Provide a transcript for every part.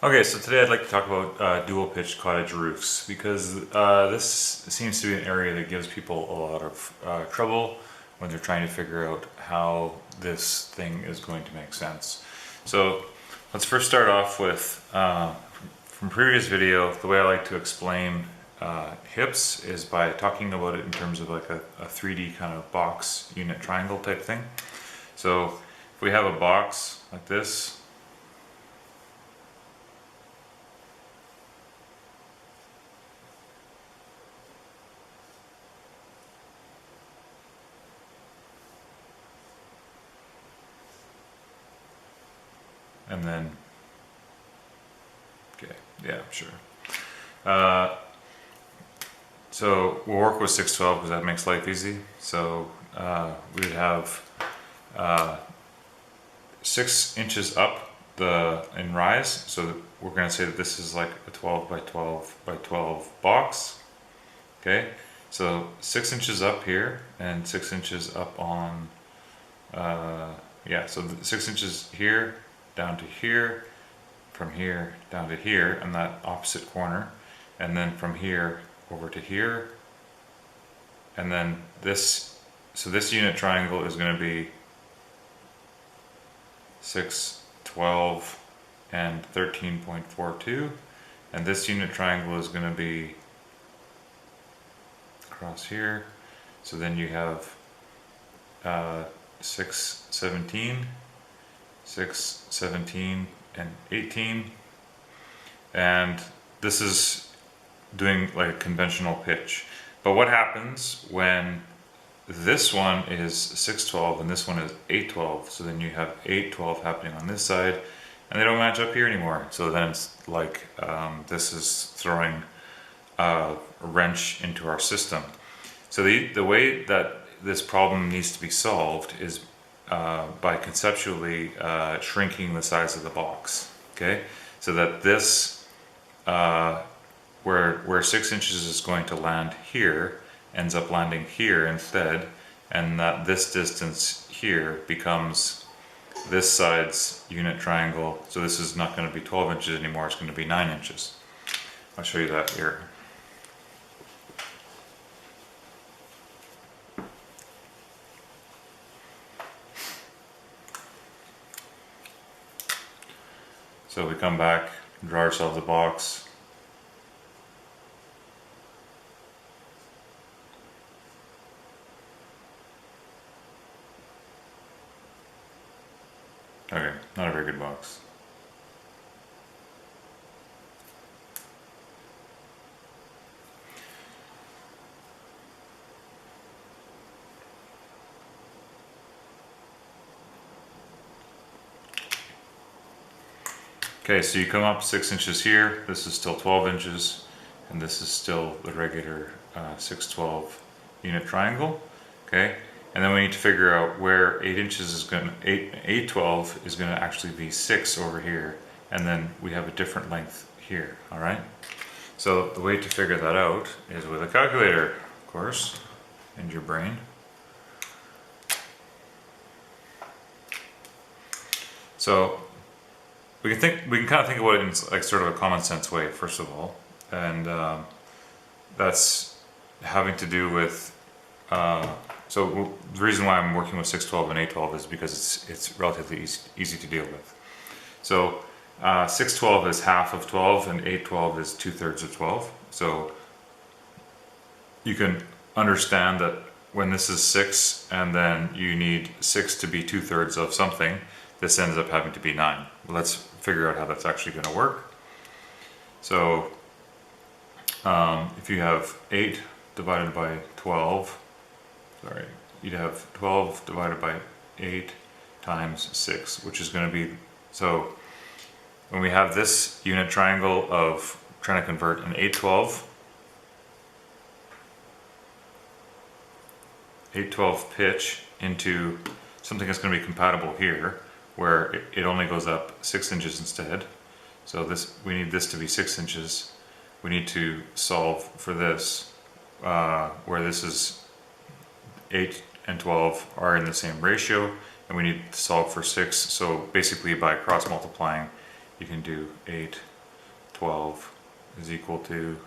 Okay, so today I'd like to talk about dual pitch cottage roofs because this seems to be an area that gives people a lot of trouble when they're trying to figure out how this thing is going to make sense. So let's first start off with, from previous video, the way I like to explain hips is by talking about it in terms of like a 3D kind of box unit triangle type thing. So if we have a box like this, and then, okay, yeah, sure. So we'll work with 612 because that makes life easy. So we would have 6 inches up in rise. So we're going to say that this is like a 12 by 12 by 12 box. Okay, so 6 inches up here and 6 inches up on, yeah, so 6 inches here down to here, from here down to here, and that opposite corner, and then from here over to here, and then this, so this unit triangle is going to be 6, 12, and 13.42, and this unit triangle is going to be across here, so then you have 6, 17, 6, 17, and 18, and this is doing like a conventional pitch. But what happens when this one is 612 and this one is 812? So then you have 812 happening on this side, and they don't match up here anymore. So then it's like this is throwing a wrench into our system. So the way that this problem needs to be solved is by conceptually shrinking the size of the box. Okay, so that this where 6 inches is going to land here ends up landing here instead, and that this distance here becomes this side's unit triangle. So this is not going to be 12 inches anymore, it's going to be 9 inches. I'll show you that here. So we come back, draw ourselves a box. Okay, not a very good box. Okay, so you come up 6 inches here, this is still 12 inches, and this is still the regular 612 unit triangle. Okay, and then we need to figure out where 8 inches is going to, 812 is going to actually be 6 over here, and then we have a different length here, alright? So the way to figure that out is with a calculator, of course, in your brain. So we can kind of think about it in like sort of a common sense way, first of all, and that's having to do with. So the reason why I'm working with 612 and 812 is because it's relatively easy to deal with. So 612 is half of 12, and 812 is 2/3 of 12. So you can understand that when this is 6, and then you need 6 to be 2/3 of something, this ends up having to be 9. Let's figure out how that's actually going to work. So if you have 8 divided by 12, sorry, you'd have 12 divided by 8 times 6, which is going to be, so when we have this unit triangle of trying to convert an 812 pitch into something that's going to be compatible here, where it only goes up 6 inches instead. So this, we need this to be 6 inches. We need to solve for this, where this is 8 and 12 are in the same ratio, and we need to solve for 6. So basically by cross multiplying you can do 8, 12 is equal to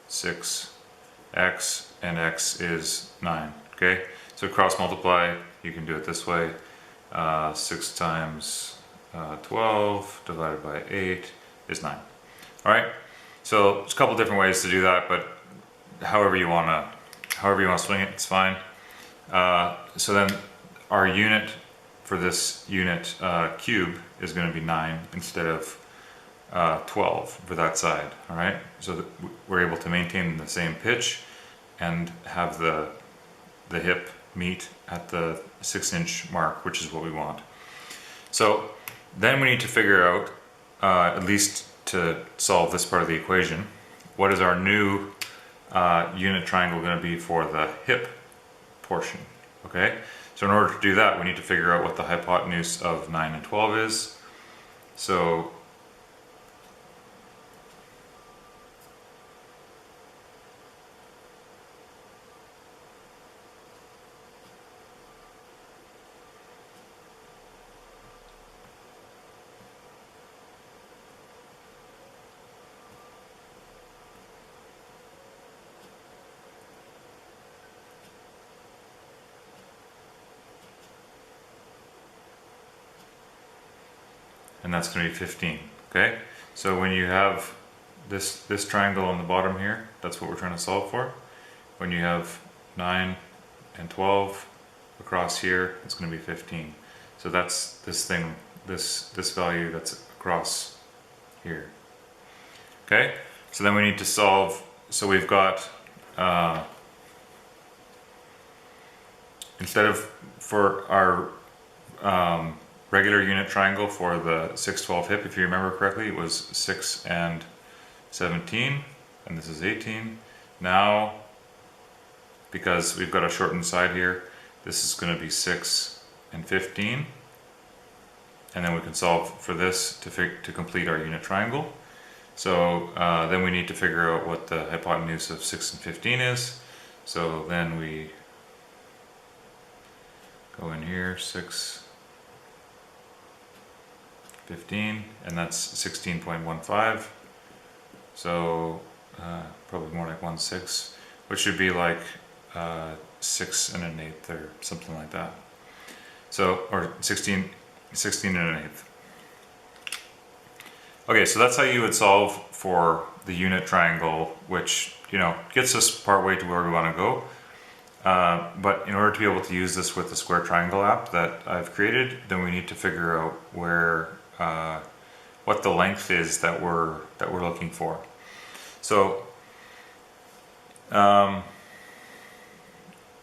6x, and x is 9, okay? So cross multiply, you can do it this way. 6 times 12 divided by 8 is 9. All right, so there's a couple different ways to do that, but however you want to swing it, it's fine. So then our unit for this unit cube is going to be 9 instead of 12 for that side. All right, so that we're able to maintain the same pitch and have the hip meet at the 6-inch mark, which is what we want. So then we need to figure out, at least to solve this part of the equation, what is our new unit triangle going to be for the hip portion, okay? So in order to do that, we need to figure out what the hypotenuse of 9 and 12 is. So and that's going to be 15, okay? So when you have this triangle on the bottom here, that's what we're trying to solve for. When you have 9 and 12 across here, it's going to be 15. So that's this thing, this value that's across here, okay? So then we need to solve, so we've got, instead of, for our regular unit triangle for the 6, 12 hip, if you remember correctly, it was 6 and 17, and this is 18. Now, because we've got a shortened side here, this is going to be 6 and 15, and then we can solve for this to complete our unit triangle. So then we need to figure out what the hypotenuse of 6 and 15 is. So then we go in here, 6, 15, and that's 16.15. So probably more like 1/6, which should be like 6 and an eighth or something like that. So, or 16 and an eighth. Okay, so that's how you would solve for the unit triangle, which, you know, gets us partway to where we want to go. But in order to be able to use this with the square triangle app that I've created, then we need to figure out where what the length is that we're looking for. So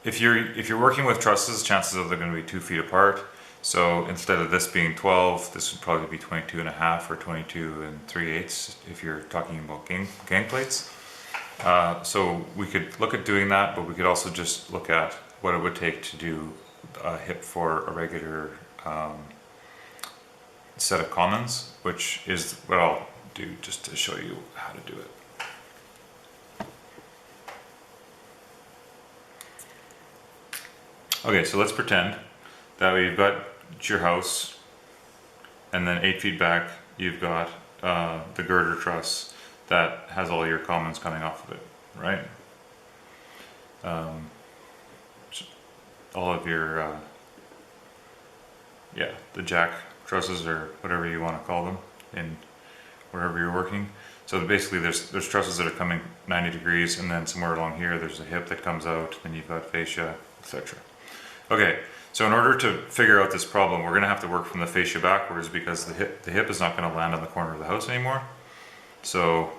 if you're working with trusses, chances are they're going to be 2 feet apart. So instead of this being 12, this would probably be 22 and a half or 22 and 3/8 if you're talking about gang plates. So we could look at doing that, but we could also just look at what it would take to do a hip for a regular set of commons, which is what I'll do just to show you how to do it. Okay, so let's pretend that we've got your house, and then 8 feet back you've got the girder truss that has all your commons coming off of it, right? All of your, yeah, the jack trusses, or whatever you want to call them in wherever you're working. So basically there's trusses that are coming 90 degrees, and then somewhere along here there's a hip that comes out, then you've got fascia, etc. Okay, so in order to figure out this problem, we're going to have to work from the fascia backwards, because the hip is not going to land on the corner of the house anymore. So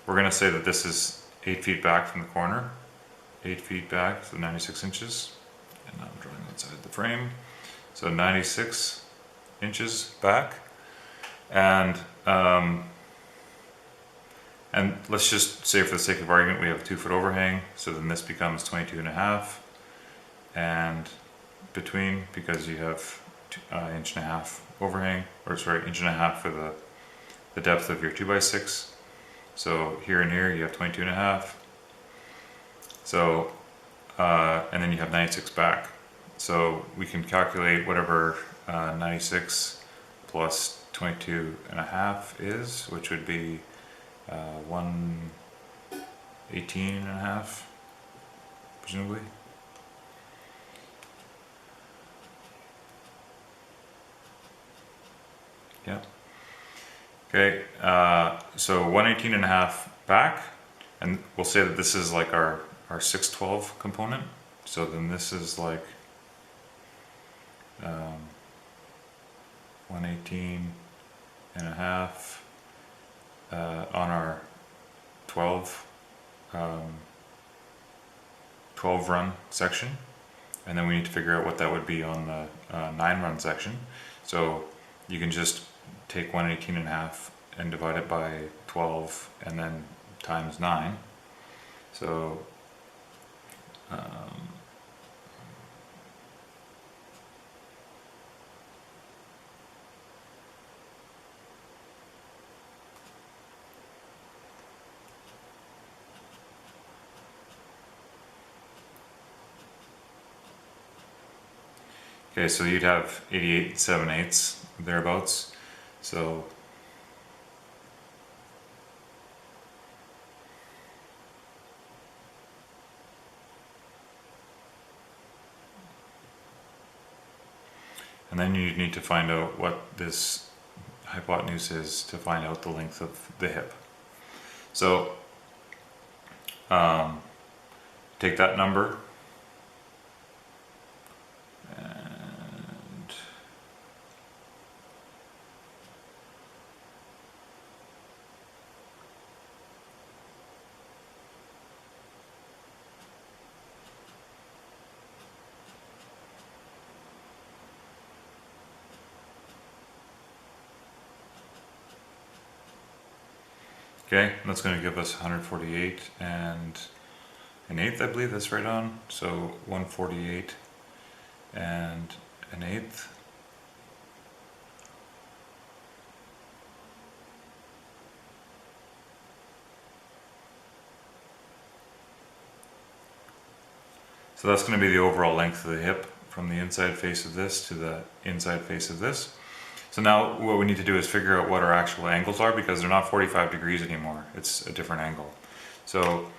we're going to say that this is 8 feet back from the corner, 8 feet back, so 96 inches. And now I'm drawing outside the frame. So 96 inches back. And let's just say, for the sake of argument, we have a 2-foot overhang. So then this becomes 22 and a half. And between, because you have 1.5 inch overhang, or sorry, 1.5 inch for the depth of your 2x6. So here and here you have 22 and a half. So and then you have 96 back. So we can calculate whatever 96 plus 22.5 is, which would be 118.5, presumably. Yeah. Okay, so 118.5 back, and we'll say that this is like our 612 component. So then this is like 118.5 on our 12 run section, and then we need to figure out what that would be on the 9 run section. So you can just take 118.5 and divide it by 12 and then times 9. So okay, so you'd have 88 7/8 thereabouts. So and then you need to find out what this hypotenuse is to find out the length of the hip. So take that number and okay, that's going to give us 148 and an eighth, I believe that's right on. So 148 and an eighth. So that's going to be the overall length of the hip from the inside face of this to the inside face of this. So now what we need to do is figure out what our actual angles are, because they're not 45 degrees anymore. It's a different angle. So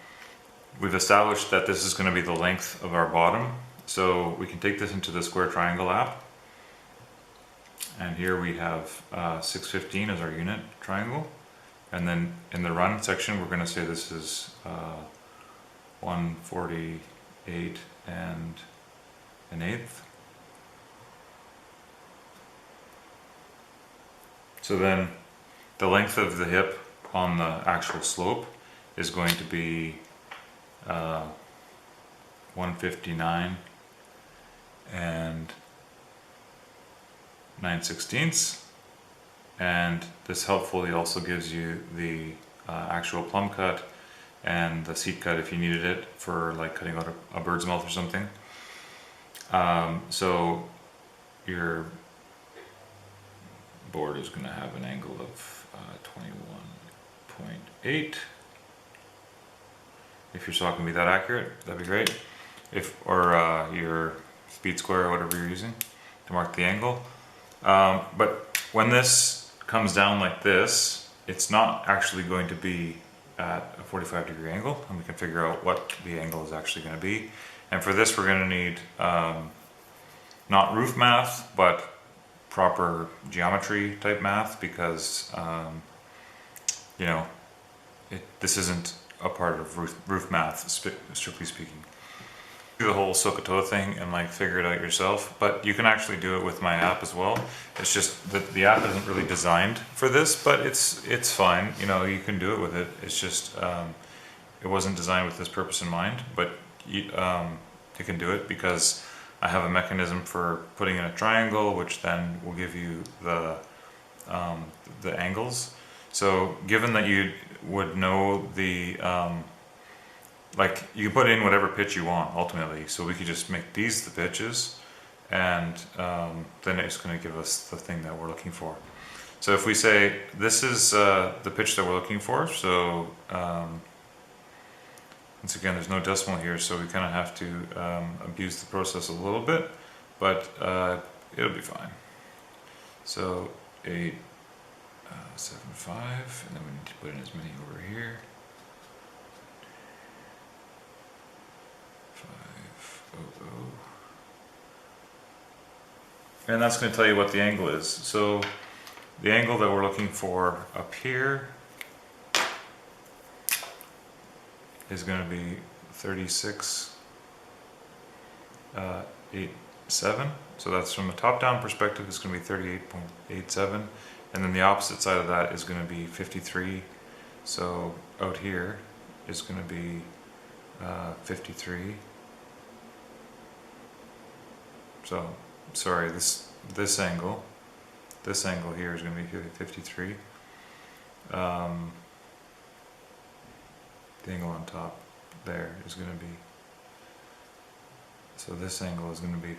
we've established that this is going to be the length of our bottom. So we can take this into the square triangle app. And here we have 615 as our unit triangle. And then in the run section, we're going to say this is 148 and an eighth. So then the length of the hip on the actual slope is going to be 159 and 9/16, and this helpfully also gives you the actual plumb cut and the seat cut if you needed it for like cutting out a bird's mouth or something. So your board is going to have an angle of 21.8. If your saw can be that accurate, that'd be great. Or your speed square or whatever you're using to mark the angle. But when this comes down like this, it's not actually going to be at a 45-degree angle, and we can figure out what the angle is actually going to be. And for this, we're going to need not roof math, but proper geometry type math, because you know, this isn't a part of roof math, strictly speaking. Do the whole SOHCAHTOA thing and like figure it out yourself, but you can actually do it with my app as well. It's just that the app isn't really designed for this, but it's fine. You know, you can do it with it. It's just it wasn't designed with this purpose in mind, but you can do it because I have a mechanism for putting in a triangle, which then will give you the angles. So given that you would know the like, you can put in whatever pitch you want ultimately, so we could just make these the pitches, and then it's going to give us the thing that we're looking for. So if we say this is the pitch that we're looking for, so once again, there's no decimal here, so we kind of have to abuse the process a little bit, but it'll be fine. So 8 7.5, and then we need to put in as many over here. 500. And that's going to tell you what the angle is. So the angle that we're looking for up here is going to be 36.87. So that's from a top-down perspective, it's going to be 38.87, and then the opposite side of that is going to be 53. So out here is going to be 53. So sorry, this angle here is going to be 53. The angle on top there is going to be, so this angle is going to be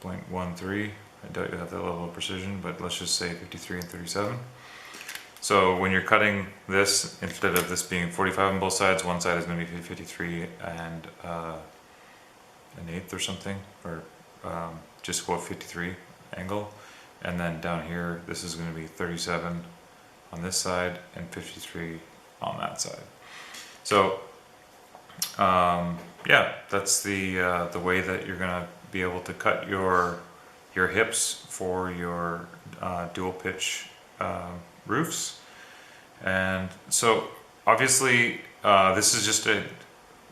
53.13. I doubt you have that level of precision, but let's just say 53 and 37. So when you're cutting this, instead of this being 45 on both sides, one side is going to be 53 and an eighth or something, or just go 53 angle, and then down here this is going to be 37 on this side and 53 on that side. So yeah, that's the way that you're going to be able to cut your hips for your dual pitch roofs. And so obviously this is just to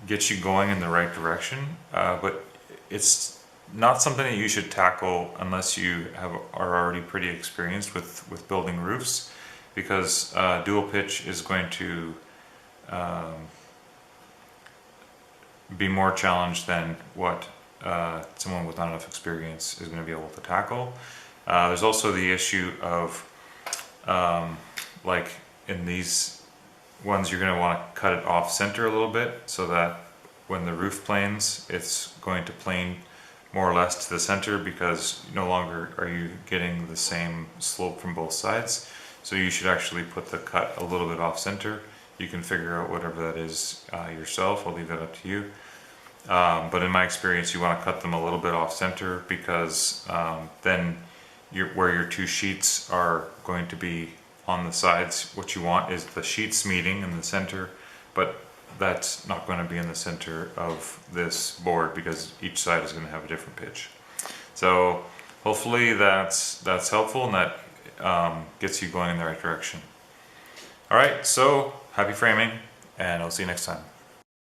get you going in the right direction, but it's not something that you should tackle unless you are already pretty experienced with building roofs, because dual pitch is going to be more challenged than what someone with not enough experience is going to be able to tackle. There's also the issue of like in these ones, you're going to want to cut it off center a little bit so that when the roof planes, it's going to plane more or less to the center, because no longer are you getting the same slope from both sides. So you should actually put the cut a little bit off center. You can figure out whatever that is yourself. I'll leave that up to you. But in my experience, you want to cut them a little bit off center, because then where your two sheets are going to be on the sides, what you want is the sheets meeting in the center, but that's not going to be in the center of this board because each side is going to have a different pitch. So hopefully that's helpful, and that gets you going in the right direction. All right, so happy framing, and I'll see you next time.